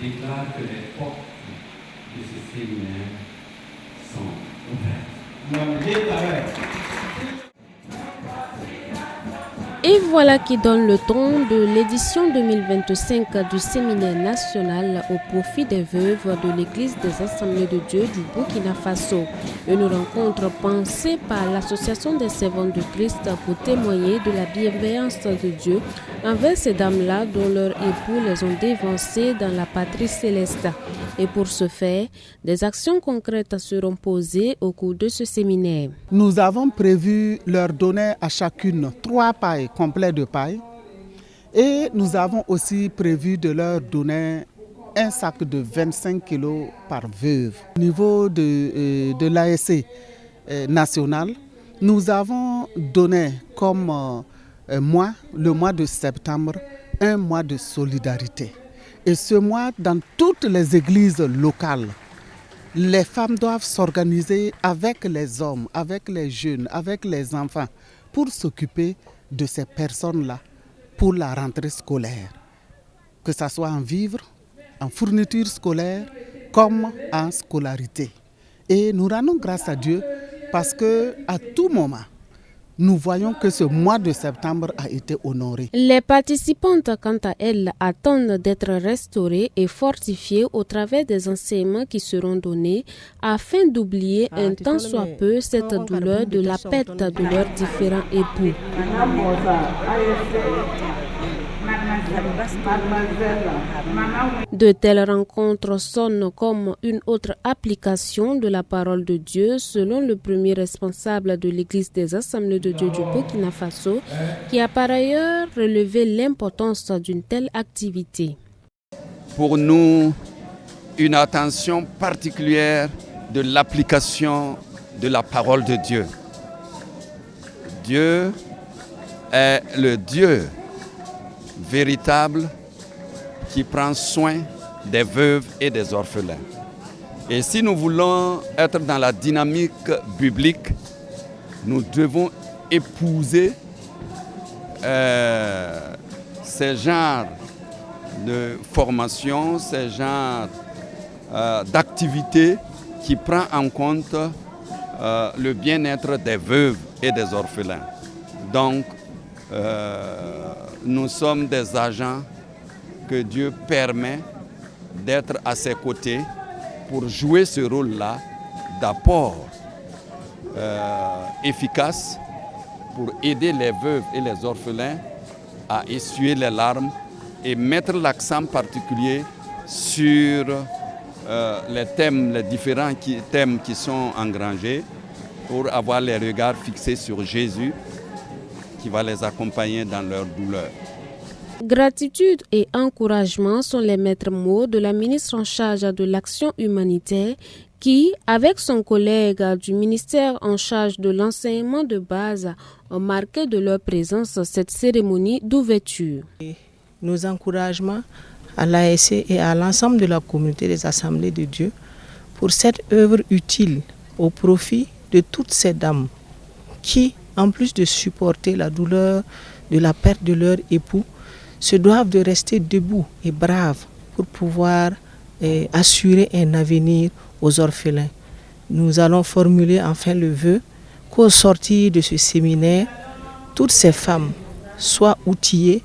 déclare que les portes de ce séminaire sont ouvertes. Et voilà qui donne le ton de l'édition 2025 du séminaire national au profit des veuves de l'Église des Assemblées de Dieu du Burkina Faso. Une rencontre pensée par l'Association des servantes de Christ pour témoigner de la bienveillance de Dieu envers ces dames-là dont leurs époux les ont dévancées dans la patrie céleste. Et pour ce faire, des actions concrètes seront posées au cours de ce séminaire. Nous avons prévu leur donner à chacune 3 pailles complètes de paille et nous avons aussi prévu de leur donner un sac de 25 kg par veuve. Au niveau de l'ASC national, nous avons donné comme mois, le mois de septembre, un mois de solidarité. Et ce mois, dans toutes les églises locales, les femmes doivent s'organiser avec les hommes, avec les jeunes, avec les enfants pour s'occuper de ces personnes-là pour la rentrée scolaire. Que ce soit en vivres, en fourniture scolaire, comme en scolarité. Et nous rendons grâce à Dieu parce qu'à tout moment, nous voyons que ce mois de septembre a été honoré. Les participantes, quant à elles, attendent d'être restaurées et fortifiées au travers des enseignements qui seront donnés afin d'oublier un tant soit peu cette douleur de la perte de leurs différents époux. De telles rencontres sonnent comme une autre application de la parole de Dieu selon le premier responsable de l'Église des Assemblées de Dieu du Burkina Faso qui a par ailleurs relevé l'importance d'une telle activité. Pour nous, une attention particulière de l'application de la parole de Dieu. Dieu est le Dieu véritable qui prend soin des veuves et des orphelins. Et si nous voulons être dans la dynamique biblique, nous devons épouser ces genres de formation, ces genres d'activités qui prend en compte le bien-être des veuves et des orphelins. Donc, nous sommes des agents que Dieu permet d'être à ses côtés pour jouer ce rôle-là d'apport efficace pour aider les veuves et les orphelins à essuyer les larmes et mettre l'accent particulier sur les différents thèmes qui sont engrangés pour avoir les regards fixés sur Jésus qui va les accompagner dans leur douleur. Gratitude et encouragement sont les maîtres mots de la ministre en charge de l'action humanitaire qui, avec son collègue du ministère en charge de l'enseignement de base, ont marqué de leur présence cette cérémonie d'ouverture. Nos encouragements à l'ASC et à l'ensemble de la communauté des Assemblées de Dieu pour cette œuvre utile au profit de toutes ces dames qui, en plus de supporter la douleur de la perte de leur époux, se doivent de rester debout et braves pour pouvoir assurer un avenir aux orphelins. Nous allons formuler enfin le vœu qu'au sortir de ce séminaire, toutes ces femmes soient outillées,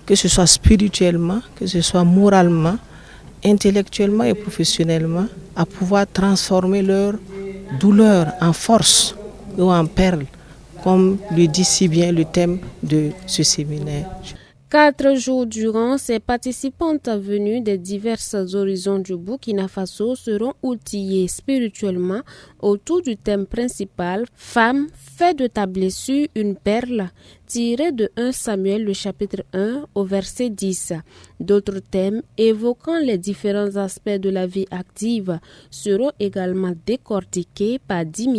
que ce soit spirituellement, que ce soit moralement, intellectuellement et professionnellement, à pouvoir transformer leur douleur en force ou en perles, comme le dit si bien le thème de ce séminaire. 4 jours durant, ces participantes venues des divers horizons du Burkina Faso seront outillées spirituellement autour du thème principal « Femme, fais de ta blessure une perle » tiré de 1 Samuel, le chapitre 1 au verset 10. D'autres thèmes évoquant les différents aspects de la vie active seront également décortiqués par 10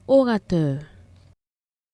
orateur.